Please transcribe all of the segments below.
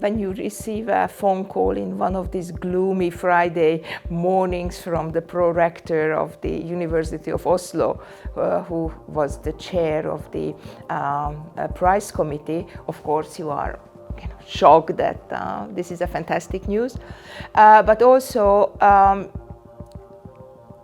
when you receive a phone call in one of these gloomy Friday mornings from the pro-rector of the University of Oslo, who was the chair of the prize committee, of course you are shocked that this is a fantastic news. But also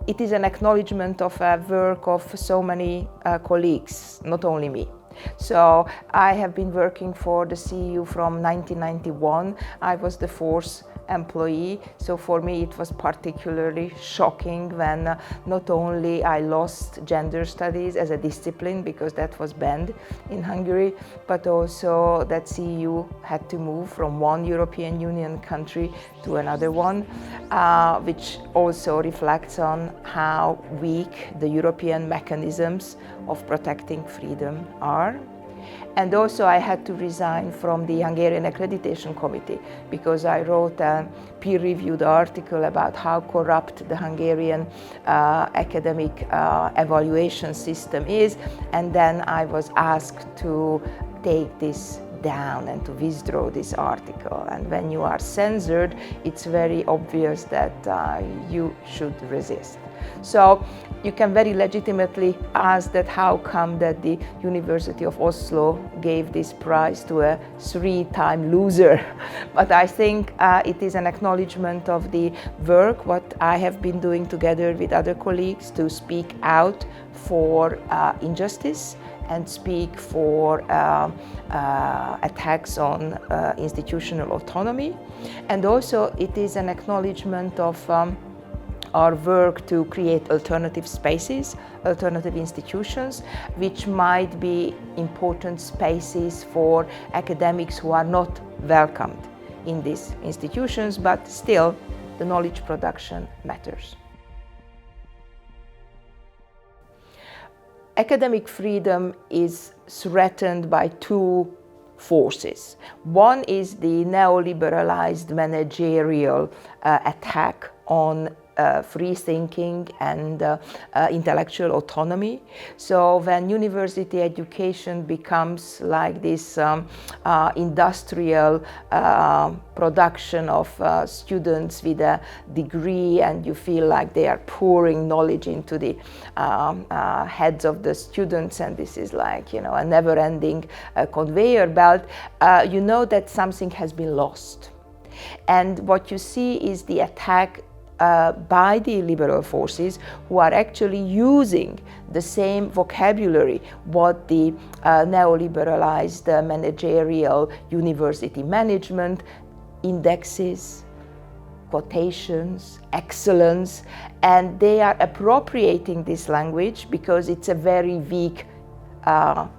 it is an acknowledgement of a work of so many colleagues, not only me. So I have been working for the CEU from 1991. I was the fourth employee, so for me it was particularly shocking when not only I lost gender studies as a discipline, because that was banned in Hungary, but also that CEU had to move from one European Union country to another one, which also reflects on how weak the European mechanisms of protecting freedom are. And also I had to resign from the Hungarian Accreditation Committee because I wrote a peer-reviewed article about how corrupt the Hungarian academic evaluation system is, and then I was asked to take this down and to withdraw this article. And when you are censored, it's very obvious that you should resist. So you can very legitimately ask that how come that the University of Oslo gave this prize to a three-time loser. But I think it is an acknowledgement of the work what I have been doing together with other colleagues to speak out for injustice and speak for attacks on institutional autonomy. And also it is an acknowledgement of our work to create alternative spaces, alternative institutions, which might be important spaces for academics who are not welcomed in these institutions, but still the knowledge production matters. Academic freedom is threatened by two forces. One is the neoliberalized managerial attack on free thinking and intellectual autonomy. So when university education becomes like this industrial production of students with a degree, and you feel like they are pouring knowledge into the heads of the students, and this is like, you know, a never-ending conveyor belt, you know that something has been lost. And what you see is the attack by the liberal forces, who are actually using the same vocabulary what the neoliberalized managerial university management, indexes, quotations, excellence, and they are appropriating this language because it's a very weak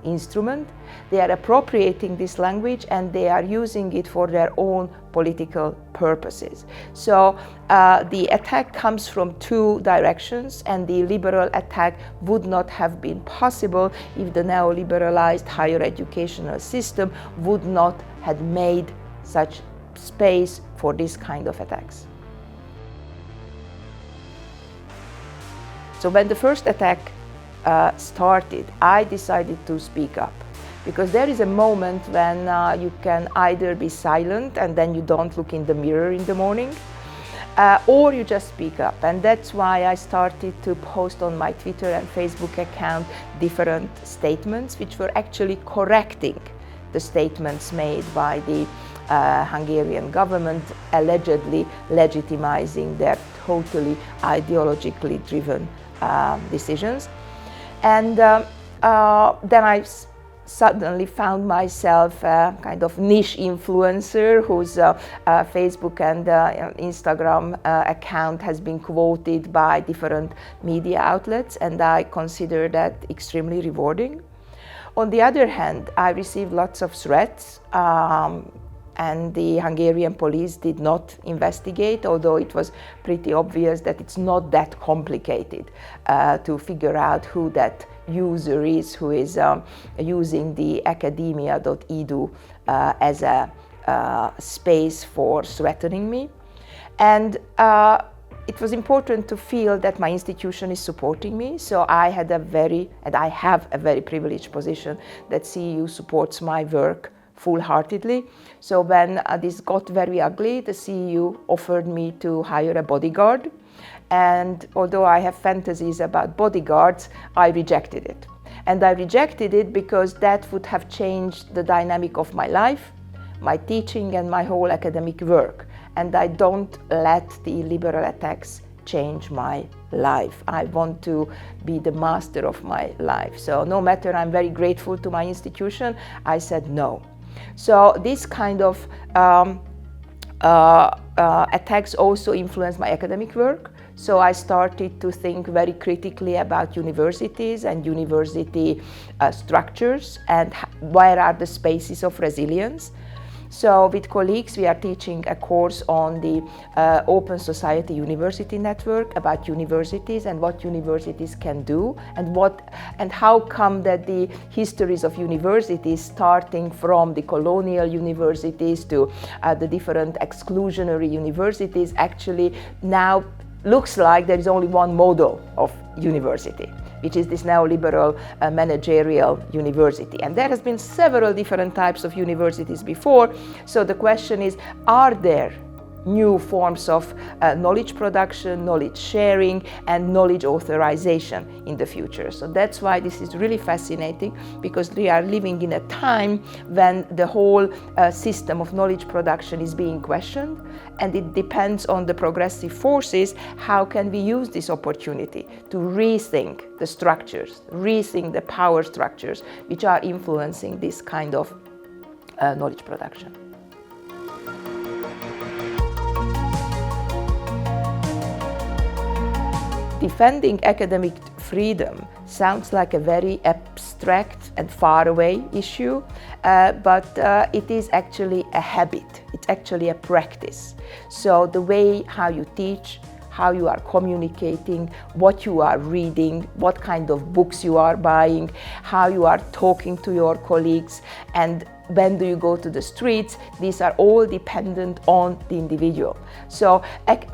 instrument. They are appropriating this language and they are using it for their own political purposes. So the attack comes from two directions, and the liberal attack would not have been possible if the neoliberalized higher educational system would not have made such space for this kind of attacks. So when the first attack started, I decided to speak up, because there is a moment when you can either be silent and then you don't look in the mirror in the morning, or you just speak up. And that's why I started to post on my Twitter and Facebook account different statements which were actually correcting the statements made by the Hungarian government, allegedly legitimizing their totally ideologically driven decisions. And then I suddenly found myself a kind of niche influencer whose Facebook and Instagram account has been quoted by different media outlets, and I consider that extremely rewarding. On the other hand, I received lots of threats, and the Hungarian police did not investigate, although it was pretty obvious that it's not that complicated to figure out who that user is who is using the academia.edu as a space for threatening me. And it was important to feel that my institution is supporting me. So I have a very privileged position that CEU supports my work full-heartedly. So when this got very ugly, the CEU offered me to hire a bodyguard. And although I have fantasies about bodyguards, I rejected it. And I rejected it because that would have changed the dynamic of my life, my teaching, and my whole academic work. And I don't let the liberal attacks change my life. I want to be the master of my life. So no matter, I'm very grateful to my institution, I said no. So this kind of attacks also influenced my academic work. So I started to think very critically about universities and university structures and where are the spaces of resilience. So with colleagues, we are teaching a course on the Open Society University Network about universities and what universities can do and how come that the histories of universities, starting from the colonial universities to the different exclusionary universities, actually now looks like there is only one model of university, which is this neoliberal managerial university. And there has been several different types of universities before. So the question is, are there new forms of knowledge production, knowledge sharing, and knowledge authorization in the future? So that's why this is really fascinating, because we are living in a time when the whole system of knowledge production is being questioned, and it depends on the progressive forces. How can we use this opportunity to rethink the structures, rethink the power structures which are influencing this kind of knowledge production? Defending academic freedom sounds like a very abstract and faraway issue, but it is actually a habit. It's actually a practice. So the way how you teach, how you are communicating, what you are reading, what kind of books you are buying, how you are talking to your colleagues, and when do you go to the streets, these are all dependent on the individual. So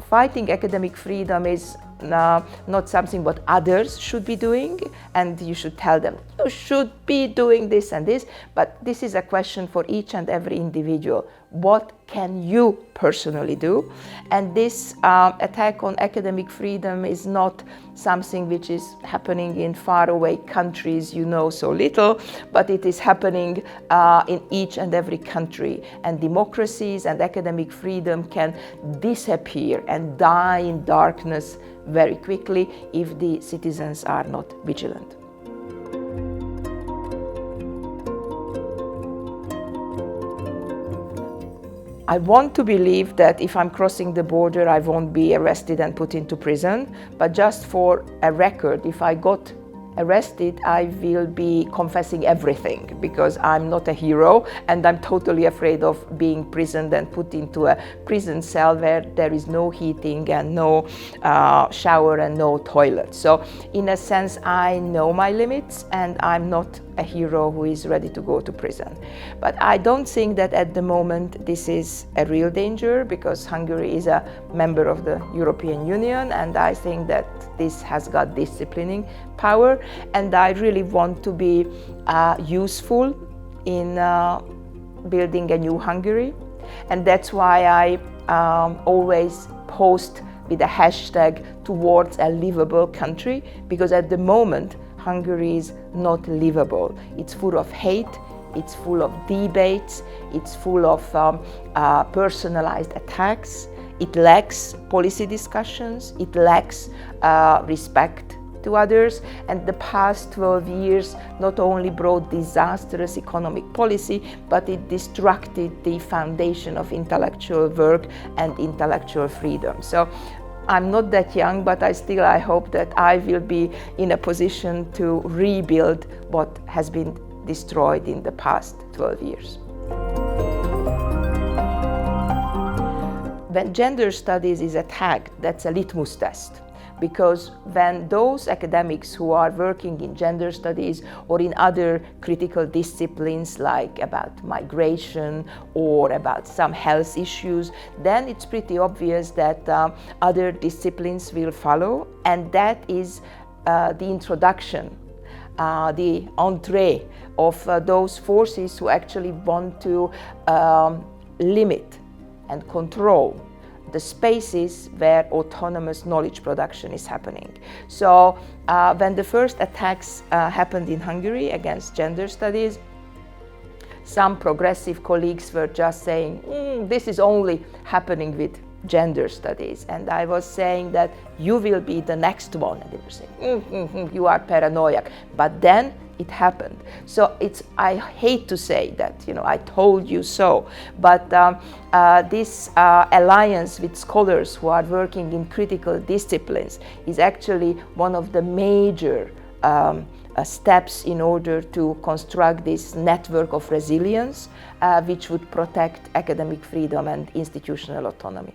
fighting academic freedom is not something what others should be doing, and you should tell them you should be doing this and this, but this is a question for each and every individual. What can you personally do? And this attack on academic freedom is not something which is happening in faraway countries you know so little, but it is happening in each and every country. And democracies and academic freedom can disappear and die in darkness very quickly if the citizens are not vigilant. I want to believe that if I'm crossing the border, I won't be arrested and put into prison. But just for a record, if I got arrested, I will be confessing everything, because I'm not a hero and I'm totally afraid of being imprisoned and put into a prison cell where there is no heating and no shower and no toilet. So in a sense, I know my limits and I'm not a hero who is ready to go to prison. But I don't think that at the moment this is a real danger, because Hungary is a member of the European Union, and I think that this has got disciplining power, and I really want to be useful in building a new Hungary. And that's why I always post with a hashtag towards a livable country, because at the moment Hungary is not livable. It's full of hate, it's full of debates, it's full of personalized attacks, it lacks policy discussions, it lacks respect to others, and the past 12 years not only brought disastrous economic policy, but it destructed the foundation of intellectual work and intellectual freedom. So I'm not that young, but I hope that I will be in a position to rebuild what has been destroyed in the past 12 years. When gender studies is attacked, that's a litmus test. Because when those academics who are working in gender studies or in other critical disciplines like about migration or about some health issues, then it's pretty obvious that other disciplines will follow, and that is the introduction the entree of those forces who actually want to limit and control the spaces where autonomous knowledge production is happening. So when the first attacks happened in Hungary against gender studies, some progressive colleagues were just saying, this is only happening with gender studies. And I was saying that you will be the next one. And they were saying, you are paranoid. But then it happened. So I hate to say that, I told you so. But this alliance with scholars who are working in critical disciplines is actually one of the major steps in order to construct this network of resilience which would protect academic freedom and institutional autonomy.